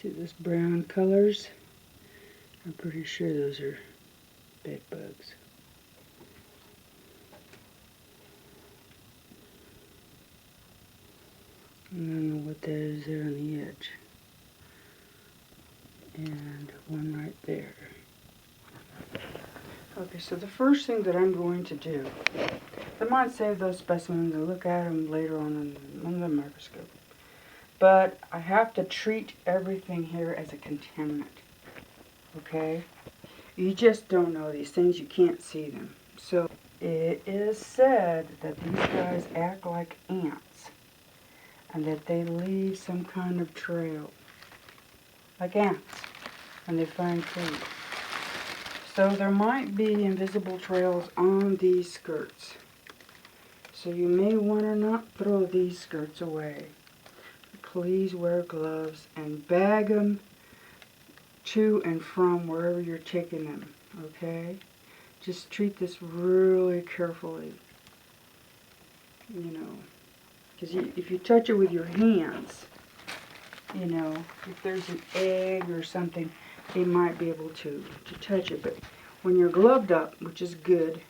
See those brown colors? I'm pretty sure those are bed bugs. I don't know what that is there on the edge. And one right there. Okay, so the first thing that I'm going to do, I might save those specimens and look at them later on under the microscope. But I have to treat everything here as a contaminant. Okay? You just don't know these things, you can't see them. So it is said that these guys act like ants and that they leave some kind of trail. Like ants when they find food. So there might be invisible trails on these skirts. So you may want to not throw these skirts away. Please wear gloves and bag them to and from wherever you're taking them, okay? Just treat this really carefully, you know, because if you touch it with your hands, you know, if there's an egg or something, they might be able to touch it. But when you're gloved up, which is good,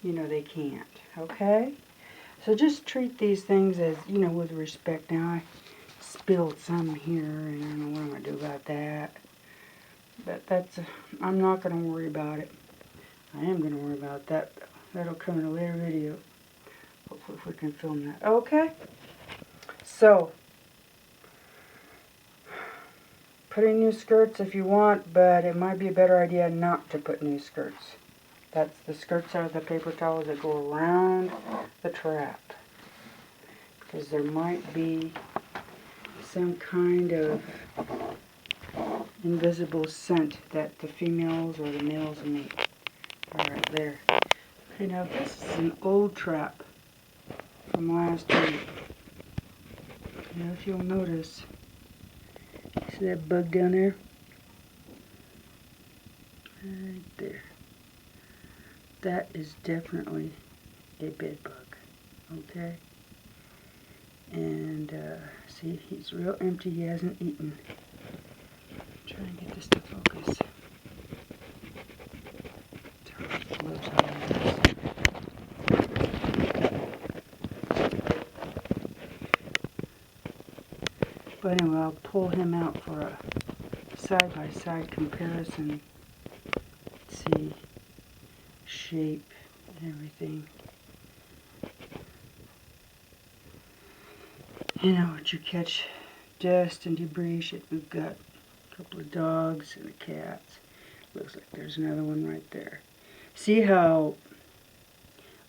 you know, they can't, okay? So just treat these things as, you know, with respect. Now, I spilled some here, and I don't know what I'm going to do about that. But that's, I'm not going to worry about it. I am going to worry about that. That'll come in a later video. Hopefully if we can film that. Okay? So, put in new skirts if you want, but it might be a better idea not to put new skirts. That's the skirts are the paper towels that go around the trap. Because there might be some kind of invisible scent that the females or the males make. Alright, there. Okay, now this is an old trap from last week. Now if you'll notice, see that bug down there? Right there. That is definitely a bed bug. Okay? And see, he's real empty, he hasn't eaten. Try and get this to focus. But anyway, I'll pull him out for a side-by-side comparison. See shape and everything. You know, what you catch dust and debris. We've got a couple of dogs and a cat. Looks like there's another one right there. See how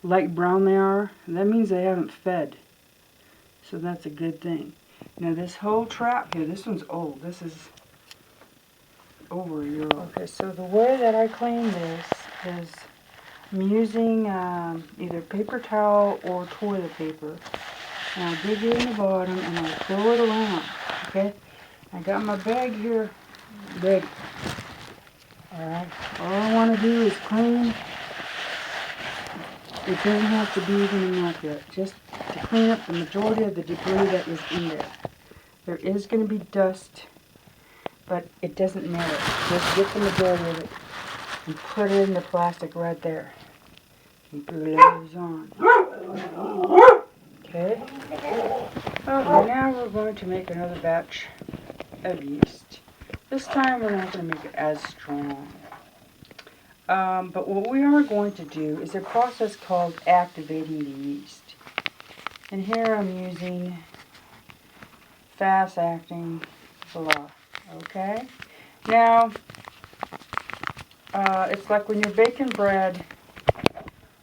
light brown they are? That means they haven't fed. So that's a good thing. Now this whole trap here, this one's old. This is over a year old. Okay, so the way that I clean this is I'm using either paper towel or toilet paper. And I'll dig it in the bottom and I'll throw it around. Okay? I got my bag here ready. Alright? All I want to do is clean. It doesn't have to be even immaculate. Just to clean up the majority of the debris that was in there. There is going to be dust, but it doesn't matter. Just get the majority of it and put it in the plastic right there. Keep your gloves on. Okay? Okay, now we're going to make another batch of yeast. This time we're not going to make it as strong. But what we are going to do is a process called activating the yeast. And here I'm using fast-acting blah. Okay? Now, it's like when you're baking bread,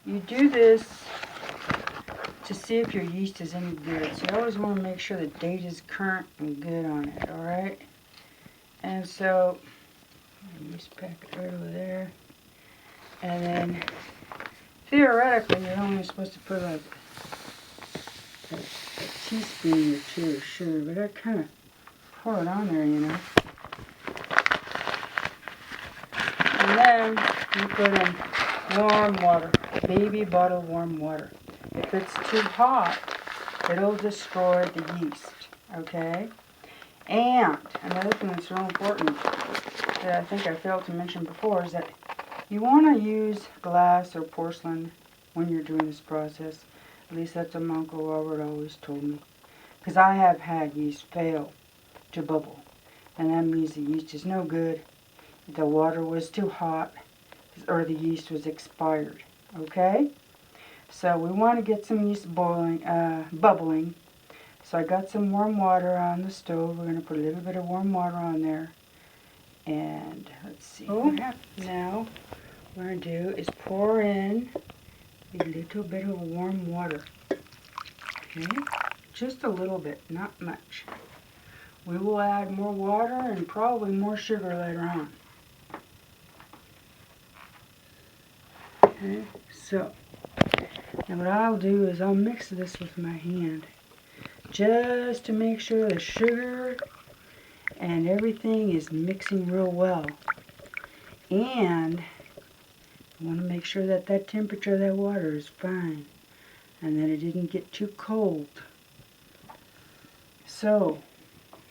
you do this to see if your yeast is any good. So you always want to make sure the date is current and good on it, alright? And so, yeast packet right over there. And then, theoretically, you're only supposed to put like a teaspoon or two of sugar, but I kind of pour it on there, you know. And then you put in warm water, baby bottle warm water. If it's too hot, it'll destroy the yeast, okay? And another thing that's real important that I think I failed to mention before is that you want to use glass or porcelain when you're doing this process. At least that's what my Uncle Robert always told me. Because I have had yeast fail to bubble. And that means the yeast is no good. The water was too hot. Or the yeast was expired. Okay? So we want to get some yeast bubbling. So I got some warm water on the stove. We're going to put a little bit of warm water on there. And let's see. Now what we're going to do is pour in a little bit of warm water. Okay? Just a little bit, not much. We will add more water and probably more sugar later on. Okay? So, now what I'll do is I'll mix this with my hand. Just to make sure the sugar and everything is mixing real well. And I want to make sure that that temperature of that water is fine and that it didn't get too cold. So,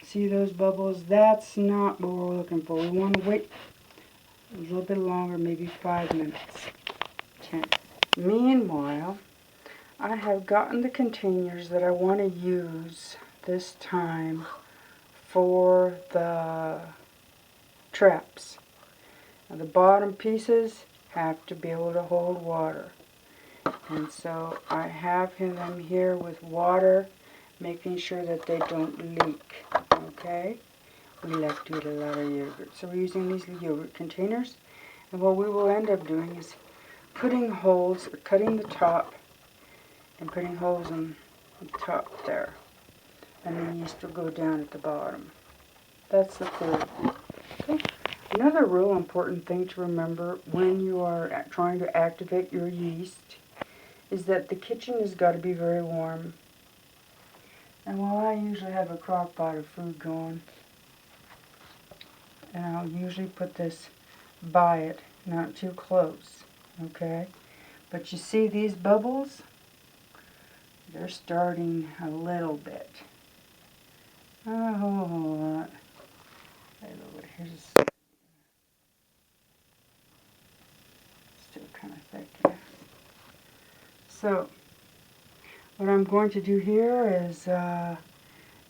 see those bubbles? That's not what we're looking for. We want to wait a little bit longer, maybe 5 minutes. Okay. Meanwhile, I have gotten the containers that I want to use this time for the traps. Now, the bottom pieces have to be able to hold water. And so I have them here with water, making sure that they don't leak. Okay? We like to eat a lot of yogurt. So we're using these yogurt containers. And what we will end up doing is putting holes, or cutting the top, and putting holes in the top there. And the yeast will go down at the bottom. That's the third. Okay. Another real important thing to remember when you are trying to activate your yeast is that the kitchen has got to be very warm. And while I usually have a crock pot of food going, and I'll usually put this by it, not too close, okay? But you see these bubbles? They're starting a little bit. Not a whole lot. A little bit. Here's still kind of thick. Yeah. So, what I'm going to do here is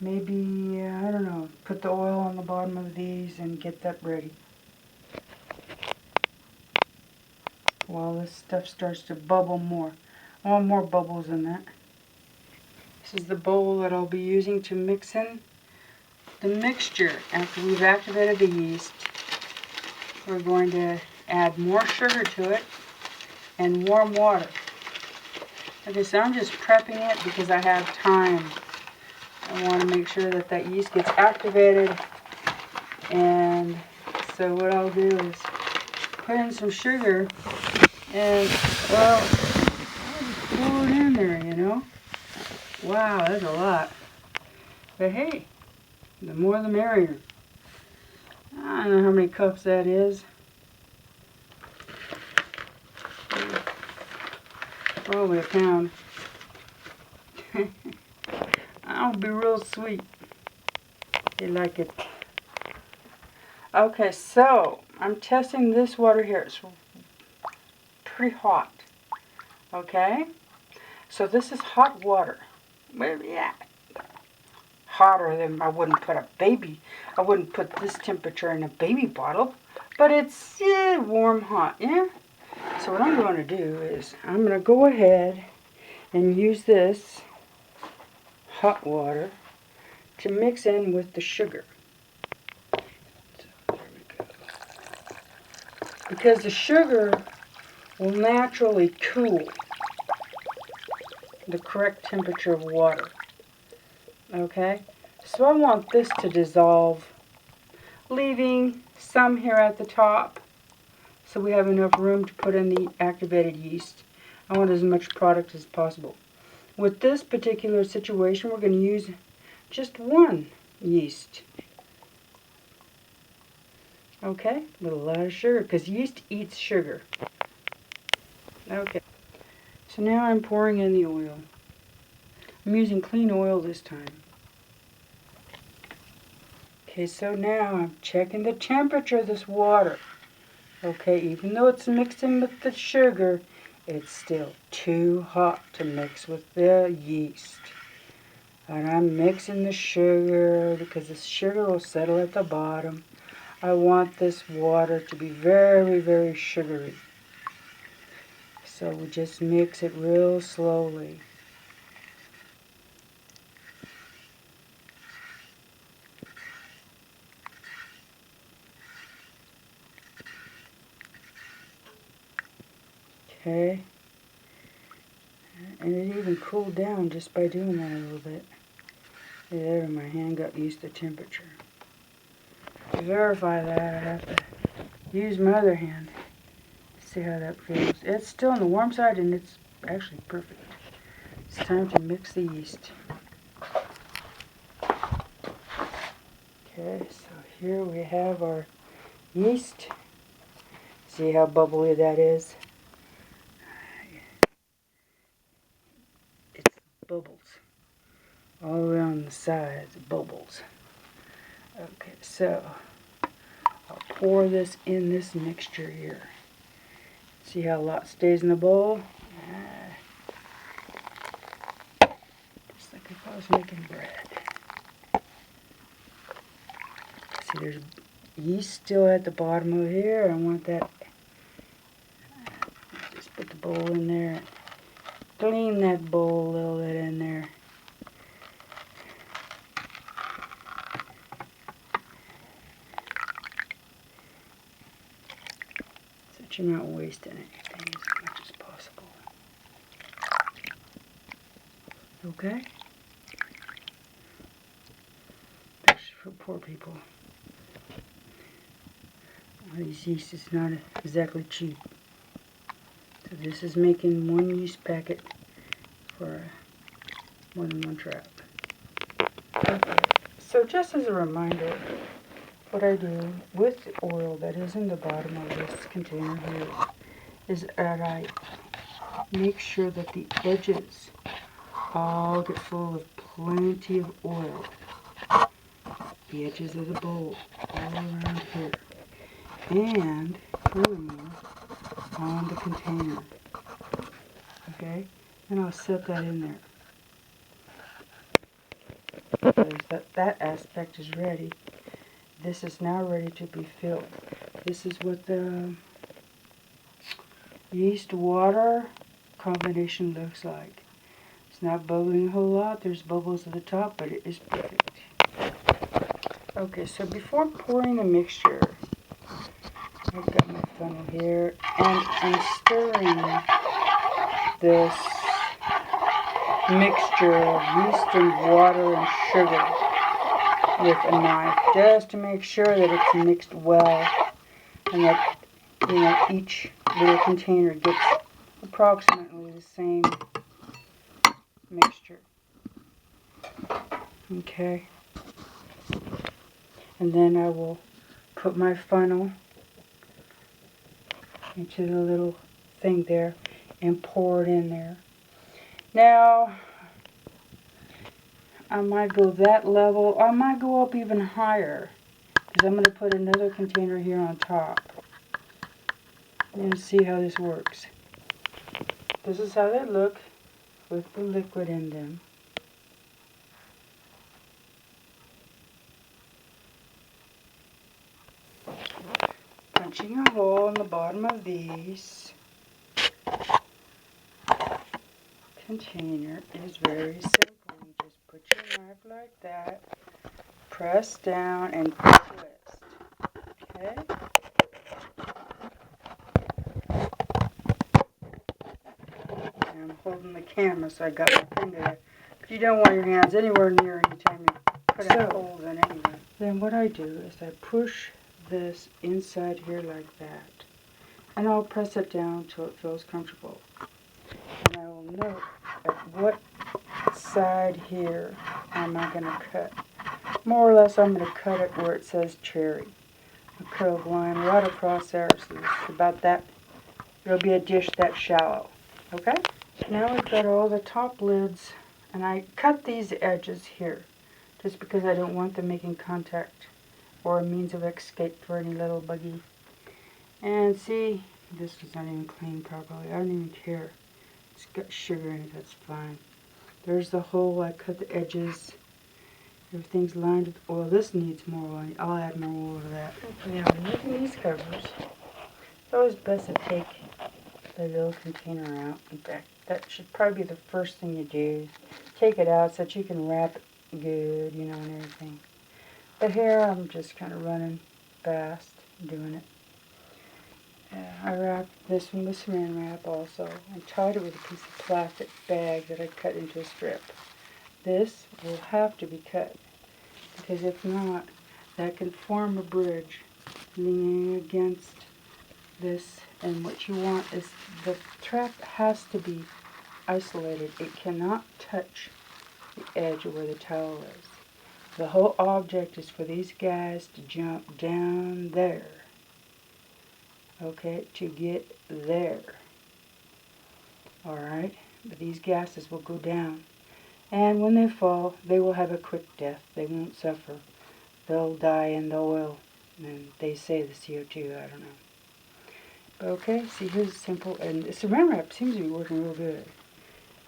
maybe, I don't know, put the oil on the bottom of these and get that ready. While this stuff starts to bubble more. I want more bubbles in that. This is the bowl that I'll be using to mix in the mixture. After we've activated the yeast, we're going to add more sugar to it and warm water. Okay, so I'm just prepping it because I have time. I want to make sure that that yeast gets activated. And so what I'll do is put in some sugar and, well, I'll just pour it in there, you know. Wow, that's a lot. But hey, the more the merrier. I don't know how many cups that is. Probably a pound. I'll be real sweet. You like it. Okay, so I'm testing this water here. It's pretty hot. Okay? So this is hot water. Well, yeah. Hotter than I wouldn't put this temperature in a baby bottle. But it's warm hot, yeah? So what I'm going to do is I'm going to go ahead and use this hot water to mix in with the sugar. So there we go. Because the sugar will naturally cool the correct temperature of water. Okay? So I want this to dissolve, leaving some here at the top so we have enough room to put in the activated yeast. I want as much product as possible. With this particular situation, we're going to use just one yeast. Okay, with a lot of sugar, because yeast eats sugar. Okay, so now I'm pouring in the oil. I'm using clean oil this time. Okay, so now I'm checking the temperature of this water. Okay, even though it's mixing with the sugar, it's still too hot to mix with the yeast. And I'm mixing the sugar because the sugar will settle at the bottom. I want this water to be very, very sugary. So we just mix it real slowly. Okay. And it even cooled down just by doing that a little bit. There, my hand got used to temperature. To verify that, I have to use my other hand to see how that feels. It's still on the warm side and it's actually perfect. It's time to mix the yeast. Okay, so here we have our yeast. See how bubbly that is? It's bubbles. All around the sides, bubbles. Okay, so I'll pour this in this mixture here. See how a lot stays in the bowl? Just like if I was making bread. See, there's yeast still at the bottom of here. I want that. Just put the bowl in there. Clean that bowl a little bit in there. So that you're not wasting anything as much as possible. Okay? Especially for poor people. These yeast is not exactly cheap. So this is making one yeast packet for more than one trap. Okay. So just as a reminder, what I do with the oil that is in the bottom of this container here is that I make sure that the edges all get full of plenty of oil. The edges of the bowl all around here. And furthermore, on the container. Okay? And I'll set that in there. That aspect is ready. This is now ready to be filled. This is what the yeast water combination looks like. It's not bubbling a whole lot. There's bubbles at the top, but it is perfect. Okay, so before pouring the mixture, I've got my funnel here, and I'm stirring this mixture of yeast and water and sugar with a knife, just to make sure that it's mixed well, and that each little container gets approximately the same mixture. Okay, and then I will put my funnel into the little thing there and pour it in there. Now, I might go that level, or I might go up even higher, because I'm going to put another container here on top. And see how this works. This is how they look with the liquid in them. Punching a hole in the bottom of these container is very simple. You just put your knife like that, press down, and twist. Okay? And I'm holding the camera, so I got my finger there. But you don't want your hands anywhere near anytime you put out holes in anyway. Then what I do is I push this inside here like that. And I'll press it down until it feels comfortable. And I will note at what side here am I going to cut. More or less I'm going to cut it where it says cherry. I'll cut a line right across there, so it's about that. It'll be a dish that shallow. Okay? Now we've got all the top lids, and I cut these edges here just because I don't want them making contact or a means of escape for any little buggy. And see, this was not even cleaned properly. I don't even care. It's got sugar in it, that's fine. There's the hole. I cut the edges. Everything's lined with oil. This needs more oil. I'll add more oil to that. Okay, now making these covers, it's always best to take the little container out. In fact, that should probably be the first thing you do. Take it out so that you can wrap it good, you know, and everything. But here I'm just kind of running fast, doing it. I wrapped this one with saran wrap also, and tied it with a piece of plastic bag that I cut into a strip. This will have to be cut, because if not, that can form a bridge leaning against this, and what you want is the trap has to be isolated. It cannot touch the edge of where the towel is. The whole object is for these guys to jump down there. Okay, to get there. Alright, but these gases will go down. And when they fall, they will have a quick death. They won't suffer. They'll die in the oil. And they say the CO2, I don't know. But okay, see, here's a simple, and the saran wrap seems to be working real good.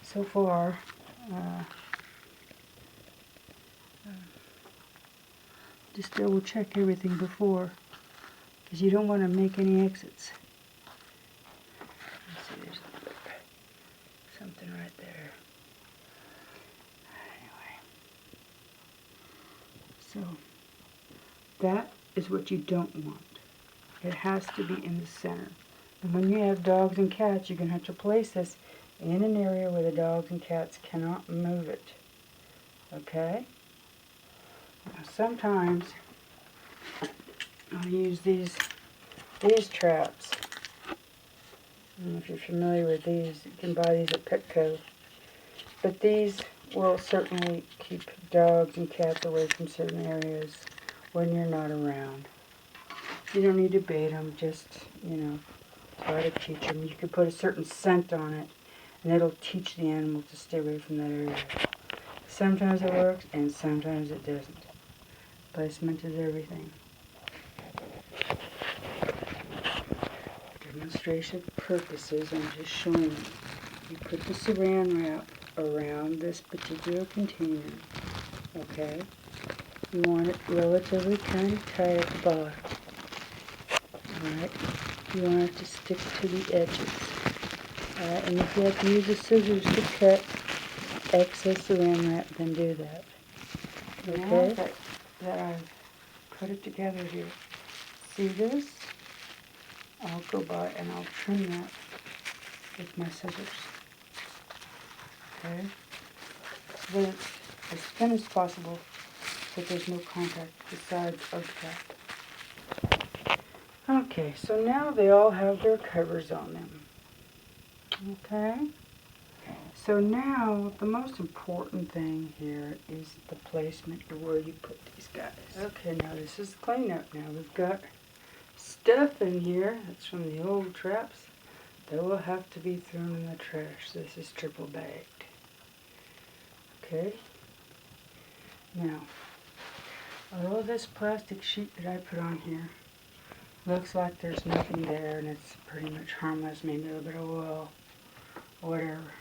So far, just double check everything before, because you don't want to make any exits. Let's see, there's something right there. Anyway, so that is what you don't want. It has to be in the center. And when you have dogs and cats, you're going to have to place this in an area where the dogs and cats cannot move it. Okay? Now, sometimes I'll use these traps. I don't know if you're familiar with these. You can buy these at Petco. But these will certainly keep dogs and cats away from certain areas when you're not around. You don't need to bait them, just, you know, try to teach them. You can put a certain scent on it, and it'll teach the animal to stay away from that area. Sometimes it works, and sometimes it doesn't. Placement is everything. Demonstration purposes, I'm just showing you. You put the saran wrap around this particular container, okay? You want it relatively kind of tight at the bottom. Alright, you want it to stick to the edges. Alright, and if you have to use the scissors to cut excess saran wrap, then do that. Okay? Now that I've put it together here, see this? I'll go by and I'll trim that with my scissors. Okay? So that it's as thin as possible so there's no contact with the sides of the trap. Okay, so now they all have their covers on them. Okay? So now, the most important thing here is the placement of where you put these guys. Okay, now this is cleanup. Now we've got stuff in here that's from the old traps that will have to be thrown in the trash. This is triple bagged. Okay? Now, all this plastic sheet that I put on here looks like there's nothing there and it's pretty much harmless, maybe a little bit of oil, whatever.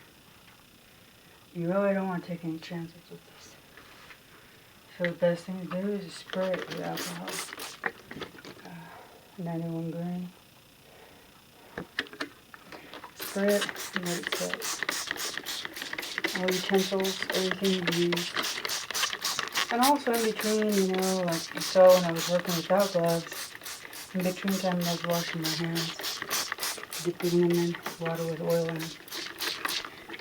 You really don't want to take any chances with this. So the best thing to do is spray it with alcohol. 91 grain. Spray it and let it sit. All utensils, everything you use. And also in between, you know, like you saw when I was working without gloves, in between time I was washing my hands, dipping them in water with oil in them.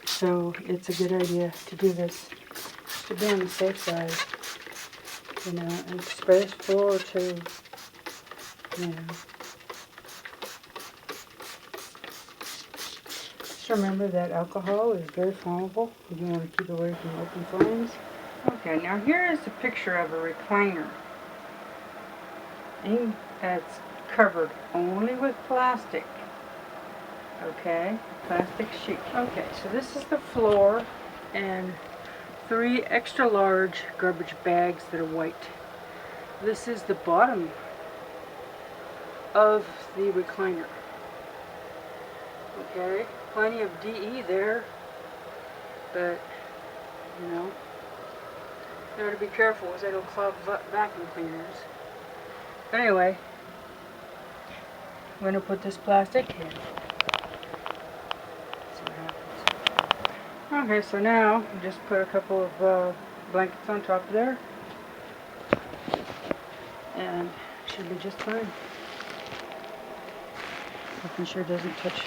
So it's a good idea to do this, to be on the safe side, you know, and spray this floor too, you know. Just remember that alcohol is very flammable. You want to keep away from open flames. Okay, now here is a picture of a recliner. And it's covered only with plastic. Okay, plastic sheet. Okay, so this is the floor and 3 extra large garbage bags that are white. This is the bottom of the recliner. Okay, plenty of DE there, but you know, you have to be careful as they don't clog vacuum cleaners. But anyway, I'm going to put this plastic in. See what happens. Okay, so now just put a couple of blankets on top of there, and should be just fine. Making sure it doesn't touch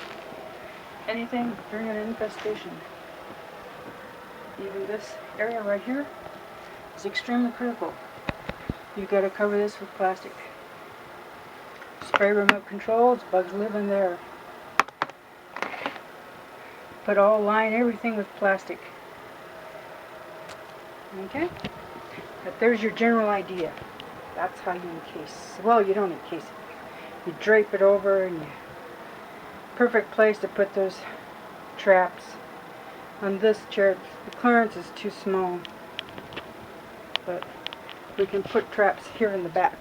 anything during an infestation. Even this area right here is extremely critical. You've got to cover this with plastic. Spray remote controls, bugs live in there. But I'll line everything with plastic. Okay? But there's your general idea. That's how you encase. Well, you don't encase it. You drape it over, and you perfect place to put those traps. On this chair, the clearance is too small, but we can put traps here in the back.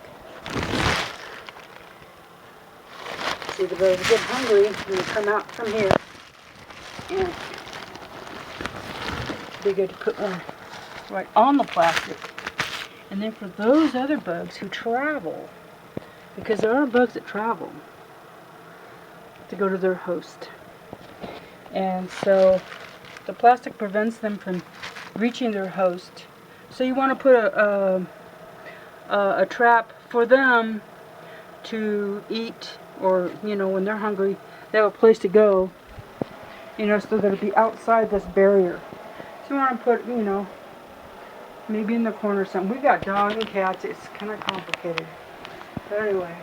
See, the birds get hungry when you come out from here, and they get to put one right on the plastic. And then for those other bugs who travel, because there are bugs that travel, to go to their host. And so the plastic prevents them from reaching their host. So you want to put a trap for them to eat, or, you know, when they're hungry, they have a place to go, you know, so they'll be outside this barrier. So you want to put, you know, maybe in the corner or something. We got dogs and cats, it's kind of complicated. But anyway,